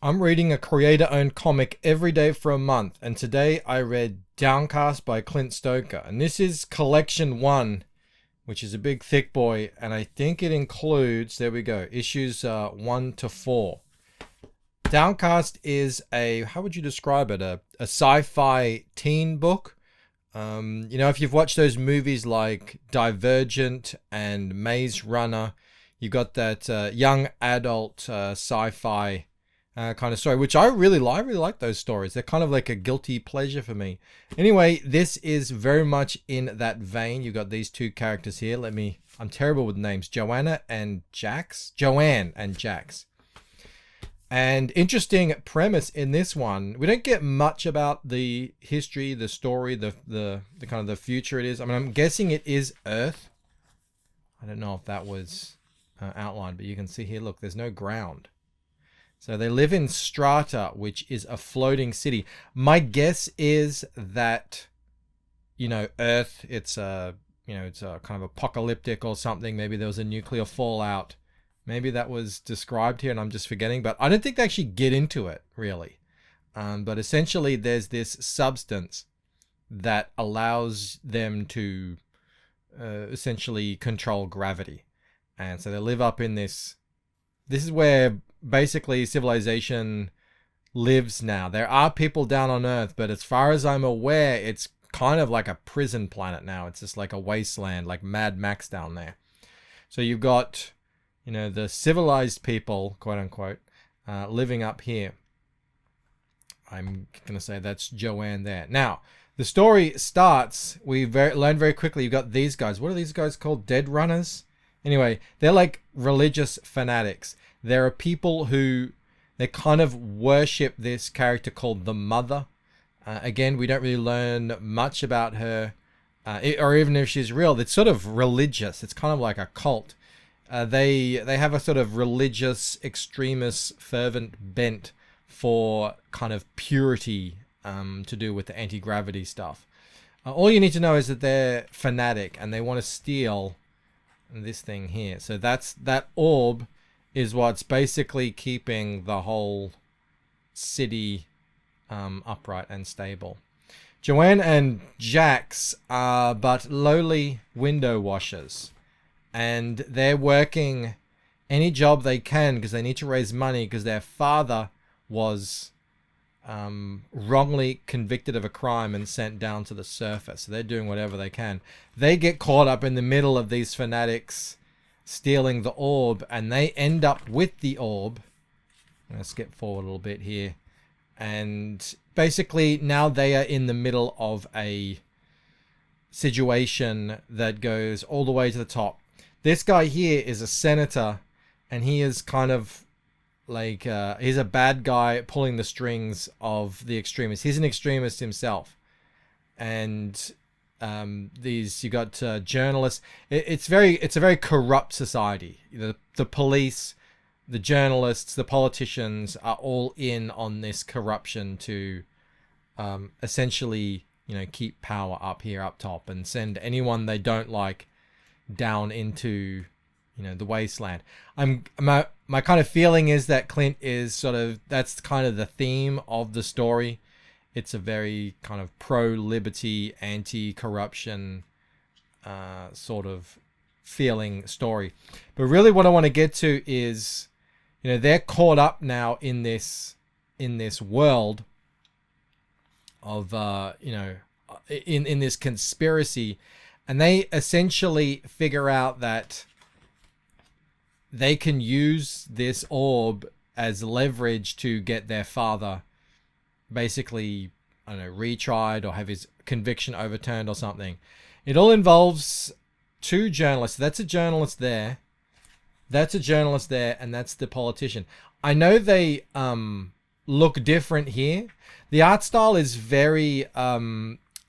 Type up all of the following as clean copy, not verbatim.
I'm reading a creator-owned comic every day for a month, and today I read Downcast by Clint Stoker. And this is collection 1, which is a big thick boy, and I think it includes, there we go, issues 1 to 4. Downcast is how would you describe it? A sci-fi teen book. If you've watched those movies like Divergent and Maze Runner, you've got that young adult sci-fi kind of story, which I really like. I really like those stories. They're kind of like a guilty pleasure for me. Anyway, this is very much in that vein. You've got these two characters here. I'm terrible with names. Joanne and Jax. And interesting premise in this one. We don't get much about the history, the story, the kind of the future it is. I mean, I'm guessing it is Earth. I don't know if that was outlined, but you can see here, look, there's no ground. So they live in STRATA, which is a floating city. My guess is that, Earth, it's a kind of apocalyptic or something. Maybe there was a nuclear fallout. Maybe that was described here and I'm just forgetting. But I don't think they actually get into it, really. But essentially, there's this substance that allows them to essentially control gravity. And so they live up in this. This is where basically civilization lives now. There are people down on Earth, but as far as I'm aware, it's kind of like a prison planet now. It's just like a wasteland, like Mad Max down there. So you've got, the civilized people, quote unquote, living up here. I'm going to say that's Joanne there. Now, the story starts, we learn very quickly, you've got these guys. What are these guys called? Dead runners? Anyway, they're like religious fanatics. There are people who, they kind of worship this character called the Mother. Again, we don't really learn much about her, or even if she's real. It's sort of religious. It's kind of like a cult. They have a sort of religious, extremist, fervent bent for kind of purity to do with the anti-gravity stuff. All you need to know is that they're fanatic and they want to steal this thing here. So that orb is what's basically keeping the whole city upright and stable. Joanne and Jax are but lowly window washers, and they're working any job they can because they need to raise money because their father was wrongly convicted of a crime and sent down to the surface. So they're doing whatever they can. They get caught up in the middle of these fanatics stealing the orb, and they end up with the orb. I'm going to skip forward a little bit here. And basically now they are in the middle of a situation that goes all the way to the top. This guy here is a senator, and he is kind of like, he's a bad guy pulling the strings of the extremists. He's an extremist himself. And you got journalists. It's a very corrupt society. The police, the journalists, the politicians are all in on this corruption to essentially, keep power up here, up top, and send anyone they don't like down into, the wasteland. My kind of feeling is that Clint is that's kind of the theme of the story. It's a very kind of pro-liberty, anti-corruption sort of feeling story. But really what I want to get to is, they're caught up now in this world of, in this conspiracy. And they essentially figure out that they can use this orb as leverage to get their father basically, retried or have his conviction overturned or something. It all involves two journalists. That's a journalist there. That's a journalist there, and that's the politician. I know they look different here. The art style is very, I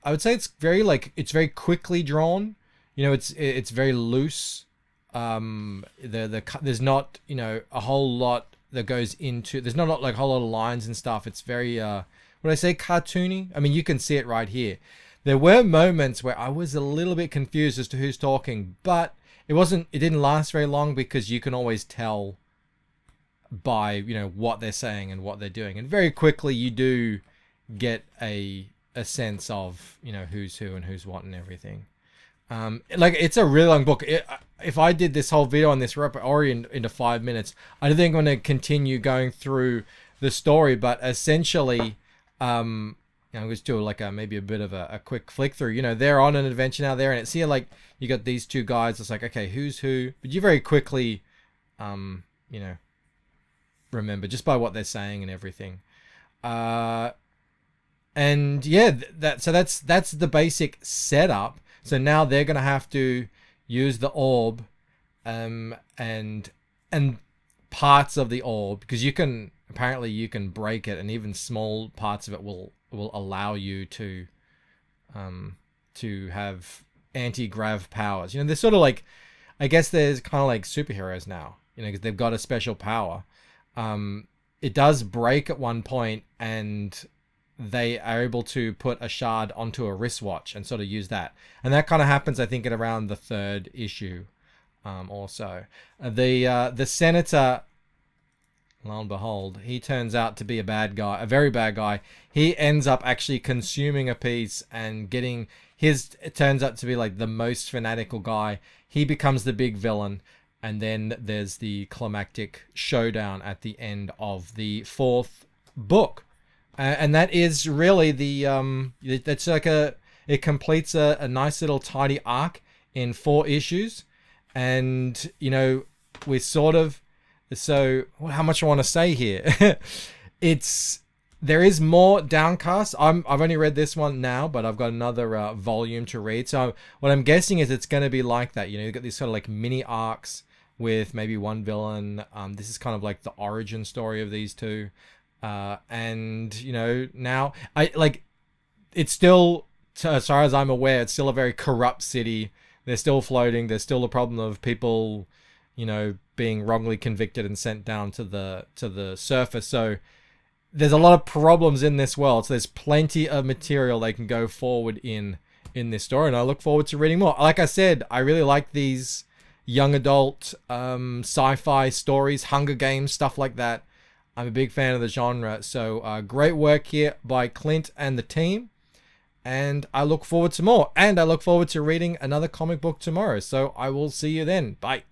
would say it's very it's very quickly drawn. It's very loose. There's not, a whole lot that goes into, there's not like a whole lot of lines and stuff. It's very, would I say cartoony? I mean, you can see it right here. There were moments where I was a little bit confused as to who's talking, but it didn't last very long because you can always tell by, you know, what they're saying and what they're doing. And very quickly you do get a sense of, you know, who's who and who's what and everything. Like, it's a really long book. If I did this whole video on this, we're already into 5 minutes. I don't think I'm going to continue going through the story, but essentially, you know, I'm just do like maybe a bit of a quick flick through. You know, they're on an adventure now there, and it's here like you got these two guys. It's like, okay, who's who? But you very quickly, you know, remember just by what they're saying and everything. And yeah, that's the basic setup. So now they're gonna have to use the orb, and parts of the orb, because apparently you can break it, and even small parts of it will allow you to have anti-grav powers. You know, they're sort of like, I guess there's kind of like superheroes now, you know, because they've got a special power. It does break at one point, and they are able to put a shard onto a wristwatch and sort of use that. And that kind of happens, I think, at around the 3rd issue, also. The senator, lo and behold, he turns out to be a bad guy, a very bad guy. He ends up actually consuming a piece and getting it turns out to be like the most fanatical guy. He becomes the big villain. And then there's the climactic showdown at the end of the 4th book. And that is really that's like it completes a nice little tidy arc in 4 issues. And, you know, we're sort of, so how much I want to say here? There is more Downcast. I've only read this one now, but I've got another volume to read. So what I'm guessing is it's going to be like that. You know, you've got these sort of like mini arcs with maybe one villain. This is kind of like the origin story of these two. And, you know, now it's still, as far as I'm aware, it's still a very corrupt city. They're still floating. There's still a problem of people, you know, being wrongly convicted and sent down to the surface. So there's a lot of problems in this world. So there's plenty of material they can go forward in this story. And I look forward to reading more. Like I said, I really like these young adult sci-fi stories, Hunger Games, stuff like that. I'm a big fan of the genre. So great work here by Clint and the team. And I look forward to more. And I look forward to reading another comic book tomorrow. So I will see you then. Bye.